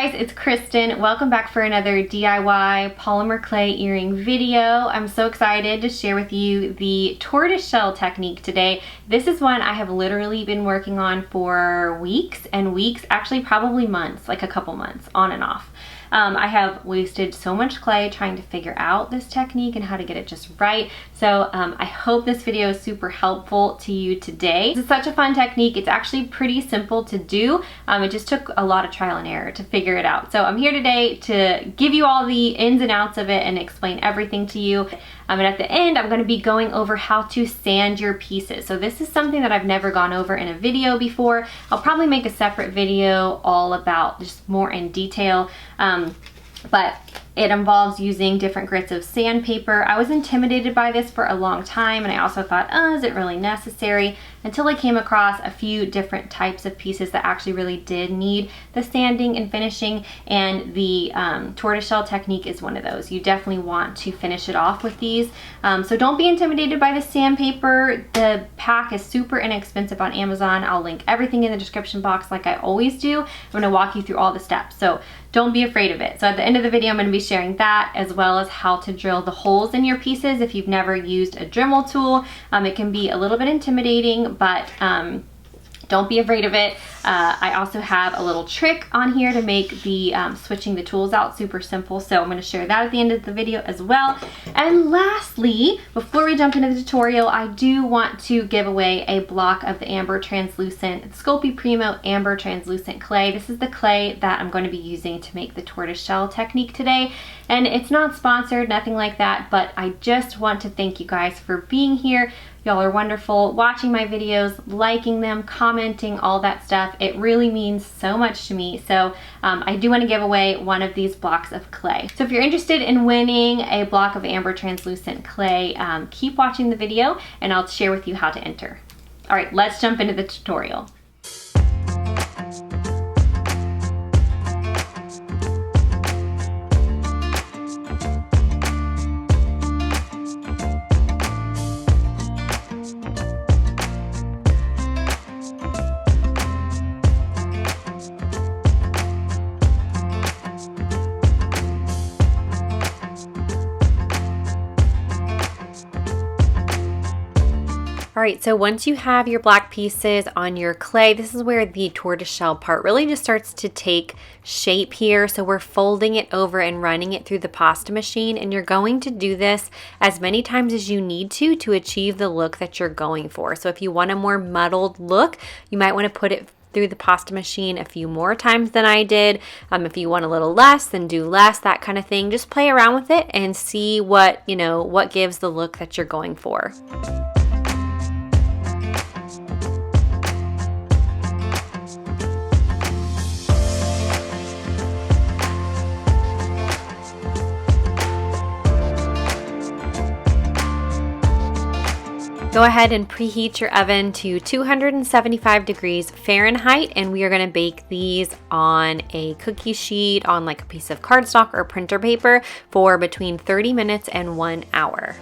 guys, it's Kristen. Welcome back for another DIY polymer clay earring video. I'm so excited to share with you the tortoise shell technique today. This is one I have literally been working on for weeks and weeks, actually probably months, like a couple months on and off. I have wasted so much clay trying to figure out this technique and how to get it just right. So I hope this video is super helpful to you today. This is such a fun technique. It's actually pretty simple to do. It just took a lot of trial and error to figure it out. So I'm here today to give you all the ins and outs of it and explain everything to you. And at the end, I'm going to be going over how to sand your pieces. So this is something that I've never gone over in a video before. I'll probably make a separate video all about just more in detail. But it involves using different grits of sandpaper. I was intimidated by this for a long time, and I also thought, oh, is it really necessary? Until I came across a few different types of pieces that actually really did need the sanding and finishing, and the tortoiseshell technique is one of those. You definitely want to finish it off with these. So don't be intimidated by the sandpaper. The pack is super inexpensive on Amazon. I'll link everything in the description box like I always do. I'm gonna walk you through all the steps, so don't be afraid of it. So at the end of the video, I'm gonna be sharing that, as well as how to drill the holes in your pieces if you've never used a Dremel tool. It can be a little bit intimidating, but don't be afraid of it. I also have a little trick on here to make the switching the tools out super simple, so I'm going to share that at the end of the video as well. And lastly, before we jump into the tutorial, I do want to give away a block of the Amber Translucent Sculpey Primo Amber Translucent Clay. This is the clay that I'm going to be using to make the tortoise shell technique today, and it's not sponsored, nothing like that, but I just want to thank you guys for being here. Y'all are wonderful, watching my videos, liking them, commenting, all that stuff. It really means so much to me. So I do want to give away one of these blocks of clay. So if you're interested in winning a block of Amber Translucent Clay, keep watching the video and I'll share with you how to enter. All right, let's jump into the tutorial. All right, so once you have your black pieces on your clay, this is where the tortoiseshell part really just starts to take shape here. So we're folding it over and running it through the pasta machine, and you're going to do this as many times as you need to achieve the look that you're going for. So if you want a more muddled look, you might want to put it through the pasta machine a few more times than I did. If you want a little less, then do less, that kind of thing. Just play around with it and see what, what gives the look that you're going for. Go ahead and preheat your oven to 275 degrees Fahrenheit, and we are going to bake these on a cookie sheet on like a piece of cardstock or printer paper for between 30 minutes and 1 hour.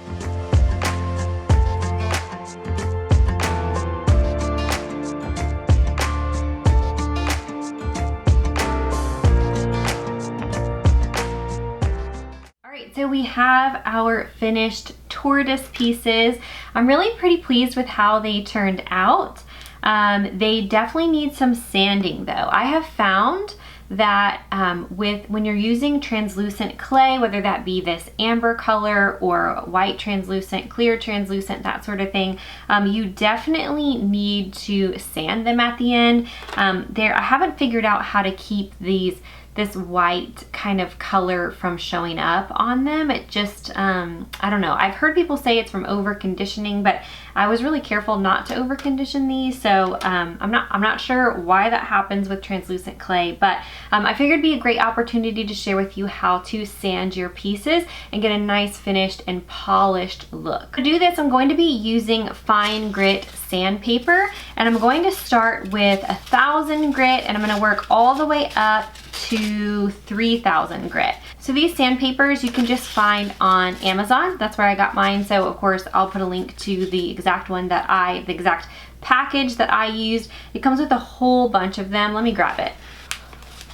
So we have our finished tortoise pieces. I'm really pretty pleased with how they turned out. They definitely need some sanding though. I have found that when you're using translucent clay, whether that be this amber color or white translucent, clear translucent, that sort of thing, you definitely need to sand them at the end. I haven't figured out how to keep this white kind of color from showing up on them. It just, I don't know. I've heard people say it's from over conditioning, but I was really careful not to over condition these, so I'm not sure why that happens with translucent clay, but I figured it'd be a great opportunity to share with you how to sand your pieces and get a nice finished and polished look. To do this, I'm going to be using fine grit sandpaper, and I'm going to start with 1,000 grit, and I'm going to work all the way up to 3,000 grit. So these sandpapers you can just find on Amazon. That's where I got mine. So of course I'll put a link to the exact one that the exact package that I used. It comes with a whole bunch of them. Let me grab it.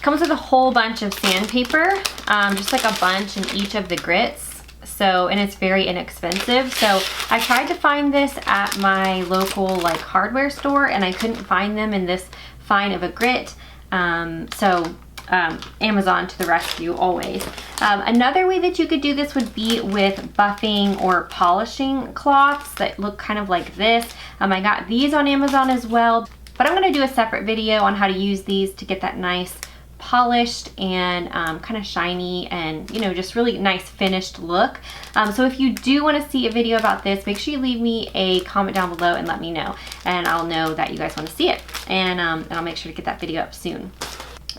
Comes with a whole bunch of sandpaper, just like a bunch in each of the grits. So, and it's very inexpensive. So I tried to find this at my local like hardware store and I couldn't find them in this fine of a grit. Amazon to the rescue always. Another way that you could do this would be with buffing or polishing cloths that look kind of like this. I got these on Amazon as well, but I'm gonna do a separate video on how to use these to get that nice polished and kind of shiny and, you know, just really nice finished look. So if you do want to see a video about this, make sure you leave me a comment down below and let me know, and I'll know that you guys want to see it, and I'll make sure to get that video up soon.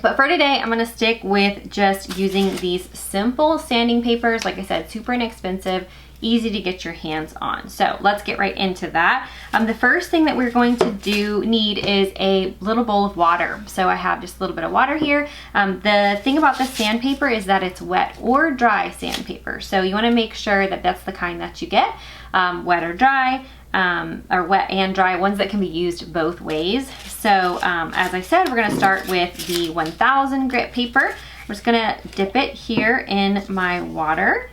But for today, I'm gonna stick with just using these simple sanding papers. Like I said, super inexpensive, easy to get your hands on. So let's get right into that. The first thing that we're going to need is a little bowl of water. So I have just a little bit of water here. The thing about the sandpaper is that it's wet or dry sandpaper. So you wanna make sure that that's the kind that you get, wet or dry. Or wet and dry, ones that can be used both ways. So as I said, we're gonna start with the 1000 grit paper. I'm just gonna dip it here in my water.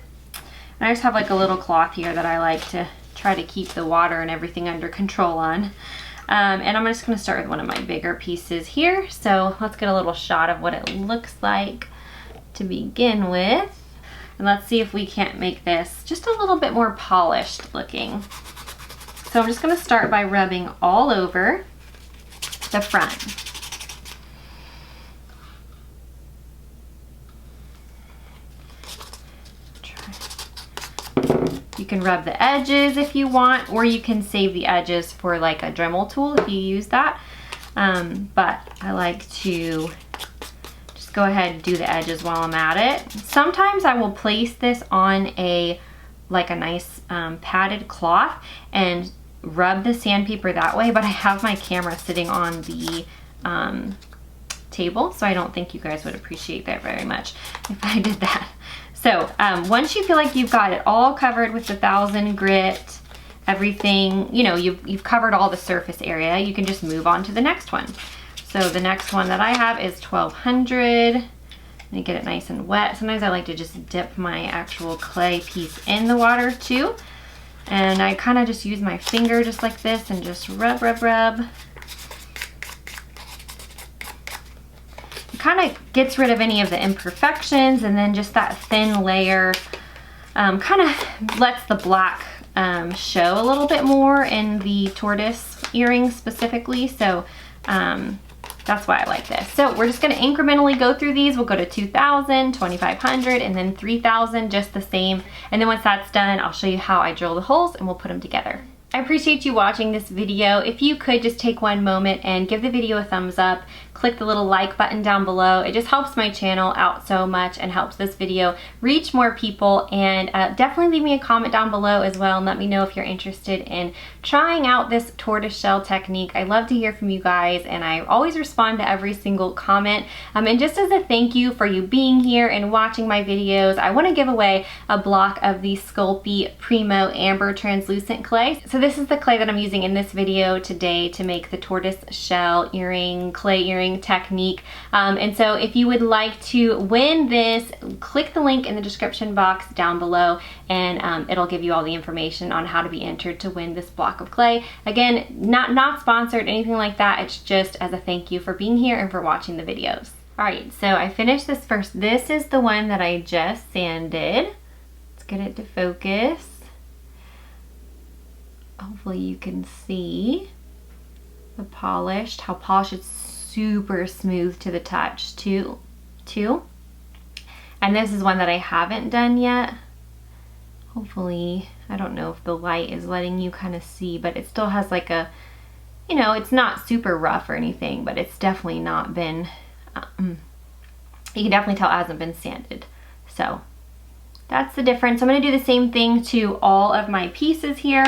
And I just have like a little cloth here that I like to try to keep the water and everything under control on. And I'm just gonna start with one of my bigger pieces here. So let's get a little shot of what it looks like to begin with. And let's see if we can't make this just a little bit more polished looking. So I'm just gonna start by rubbing all over the front. You can rub the edges if you want, or you can save the edges for like a Dremel tool if you use that. But I like to just go ahead and do the edges while I'm at it. Sometimes I will place this on a nice padded cloth and rub the sandpaper that way, but I have my camera sitting on the table, so I don't think you guys would appreciate that very much if I did that. So once you feel like you've got it all covered with the 1000 grit, everything, you know, you've covered all the surface area, you can just move on to the next one. So the next one that I have is 1200. Let me get it nice and wet. Sometimes I like to just dip my actual clay piece in the water too. And I kind of just use my finger just like this and just rub, rub, rub. It kind of gets rid of any of the imperfections, and then just that thin layer kind of lets the black show a little bit more in the tortoise earrings specifically. So that's why I like this. So we're just gonna incrementally go through these. We'll go to 2000, 2500, and then 3000, just the same. And then once that's done, I'll show you how I drill the holes and we'll put them together. I appreciate you watching this video. If you could just take one moment and give the video a thumbs up, click the little like button down below. It just helps my channel out so much and helps this video reach more people. And definitely leave me a comment down below as well and let me know if you're interested in trying out this tortoise shell technique. I love to hear from you guys, and I always respond to every single comment. And just as a thank you for you being here and watching my videos, I want to give away a block of the Sculpey Primo Amber Translucent Clay. So this is the clay that I'm using in this video today to make the tortoise shell clay earring technique. And so if you would like to win this, click the link in the description box down below, and it'll give you all the information on how to be entered to win this block of clay. Again, not sponsored, anything like that. It's just as a thank you for being here and for watching the videos. All right, so I finished this first. This is the one that I just sanded. Let's get it to focus. Hopefully you can see the polished, how polished. It's super smooth to the touch too. And this is one that I haven't done yet. Hopefully, I don't know if the light is letting you kind of see, but it still has like a, you know, it's not super rough or anything, but it's definitely not been, you can definitely tell it hasn't been sanded. So that's the difference. I'm gonna do the same thing to all of my pieces here.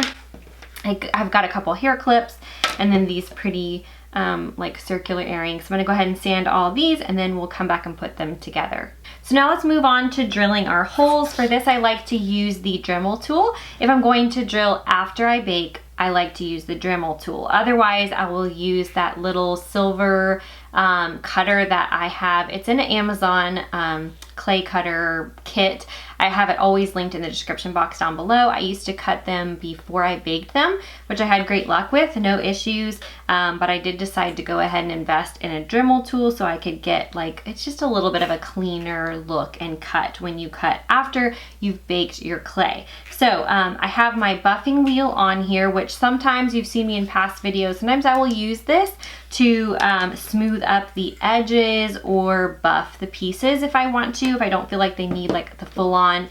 I've got a couple hair clips and then these pretty like circular earrings. So I'm gonna go ahead and sand all these, and then we'll come back and put them together. So now let's move on to drilling our holes. For this, I like to use the Dremel tool. If I'm going to drill after I bake, I like to use the Dremel tool. Otherwise, I will use that little silver cutter that I have. It's in an Amazon clay cutter kit. I have it always linked in the description box down below. I used to cut them before I baked them, which I had great luck with, no issues. But I did decide to go ahead and invest in a Dremel tool so I could get like, it's just a little bit of a cleaner look and cut when you cut after you've baked your clay. So I have my buffing wheel on here, which sometimes you've seen me in past videos. Sometimes I will use this to smooth up the edges or buff the pieces if I want to, if I don't feel like they need like the full-on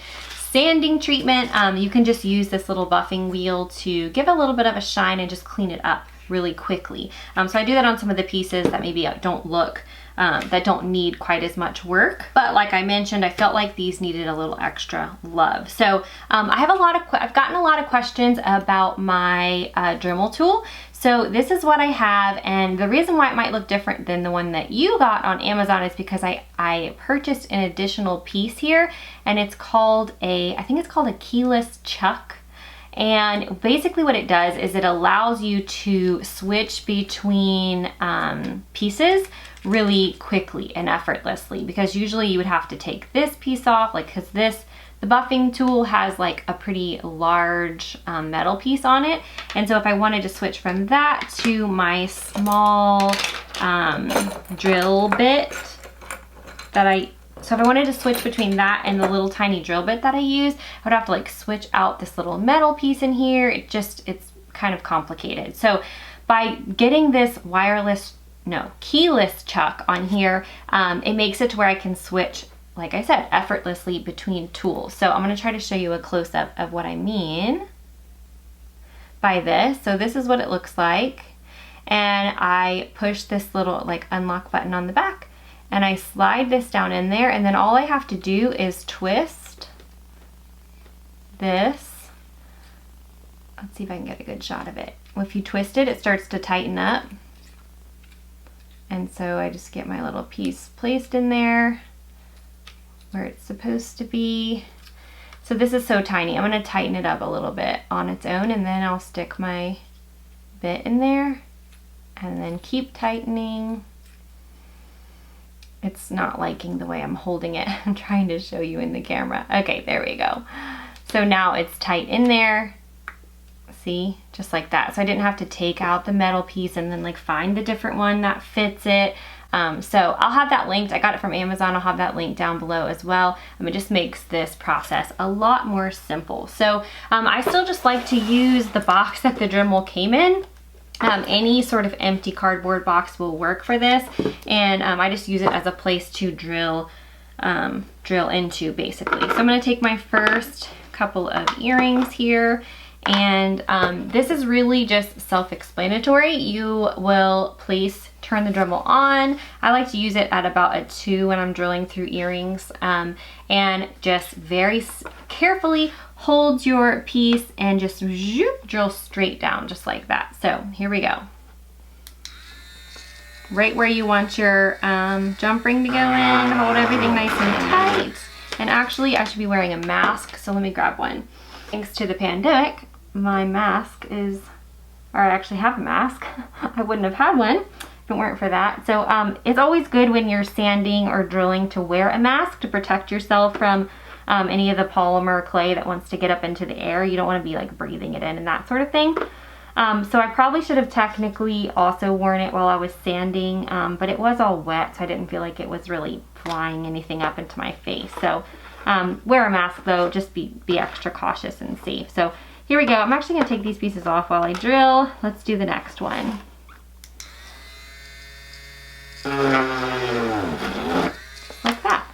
sanding treatment. You can just use this little buffing wheel to give a little bit of a shine and just clean it up really quickly. So I do that on some of the pieces that maybe don't look, that don't need quite as much work. But like I mentioned, I felt like these needed a little extra love. So I've gotten a lot of questions about my Dremel tool. So this is what I have, and the reason why it might look different than the one that you got on Amazon is because I purchased an additional piece here, and it's called I think it's called a keyless chuck. And basically what it does is it allows you to switch between pieces really quickly and effortlessly, because usually you would have to take this piece off, like, because the buffing tool has like a pretty large metal piece on it. And so if I wanted to switch from that to my small drill bit so if I wanted to switch between that and the little tiny drill bit that I use, I would have to like switch out this little metal piece in here. It's kind of complicated. So by getting this keyless chuck on here, it makes it to where I can switch, like I said, effortlessly between tools. So I'm gonna try to show you a close-up of what I mean by this. So this is what it looks like. And I push this little like unlock button on the back, and I slide this down in there, and then all I have to do is twist this. Let's see if I can get a good shot of it. If you twist it, it starts to tighten up. And so I just get my little piece placed in there where it's supposed to be. So this is so tiny. I'm gonna tighten it up a little bit on its own, and then I'll stick my bit in there and then keep tightening. It's not liking the way I'm holding it. I'm trying to show you in the camera. Okay, there we go. So now it's tight in there. See, just like that. So I didn't have to take out the metal piece and then like find the different one that fits it. So I'll have that linked. I got it from Amazon. I'll have that link down below as well. It just makes this process a lot more simple. So I still just like to use the box that the Dremel came in. Any sort of empty cardboard box will work for this, and I just use it as a place to drill into, basically. So I'm going to take my first couple of earrings here, and this is really just self-explanatory. You will turn the Dremel on. I like to use it at about a 2 when I'm drilling through earrings, and just very carefully hold your piece and just zoop, drill straight down just like that. So here we go. Right where you want your jump ring to go in, hold everything nice and tight. And actually I should be wearing a mask, so let me grab one. Thanks to the pandemic, my mask is, or I actually have a mask. I wouldn't have had one if it weren't for that. So it's always good when you're sanding or drilling to wear a mask to protect yourself from any of the polymer clay that wants to get up into the air. You don't want to be like breathing it in and that sort of thing. So I probably should have technically also worn it while I was sanding, but it was all wet, so I didn't feel like it was really flying anything up into my face. So wear a mask though, just be extra cautious and safe. So here we go. I'm actually going to take these pieces off while I drill. Let's do the next one. Like that.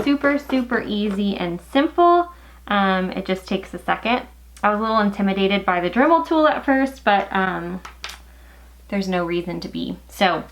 Super, super easy and simple. It just takes a second. I was a little intimidated by the Dremel tool at first, but there's no reason to be. So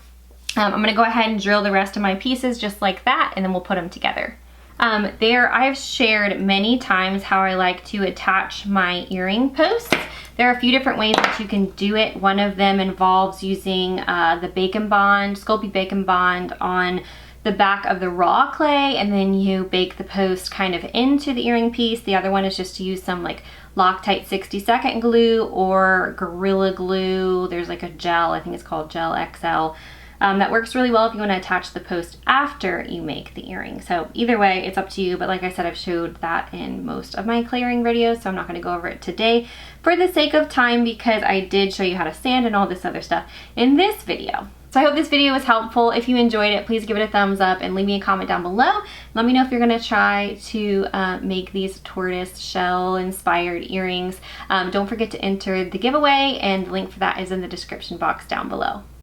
I'm gonna go ahead and drill the rest of my pieces just like that, and then we'll put them together. I have shared many times how I like to attach my earring posts. There are a few different ways that you can do it. One of them involves using the Bacon Bond, Sculpey Bacon Bond on the back of the raw clay, and then you bake the post kind of into the earring piece. The other one is just to use some like Loctite 60-second glue or Gorilla Glue. There's like a gel, I think it's called Gel XL. That works really well if you want to attach the post after you make the earring. So either way, it's up to you, but like I said, I've showed that in most of my clay earring videos, so I'm not going to go over it today for the sake of time, because I did show you how to sand and all this other stuff in this video. So I hope this video was helpful. If you enjoyed it, please give it a thumbs up and leave me a comment down below. Let me know if you're gonna try to make these tortoise shell inspired earrings. Don't forget to enter the giveaway, and the link for that is in the description box down below.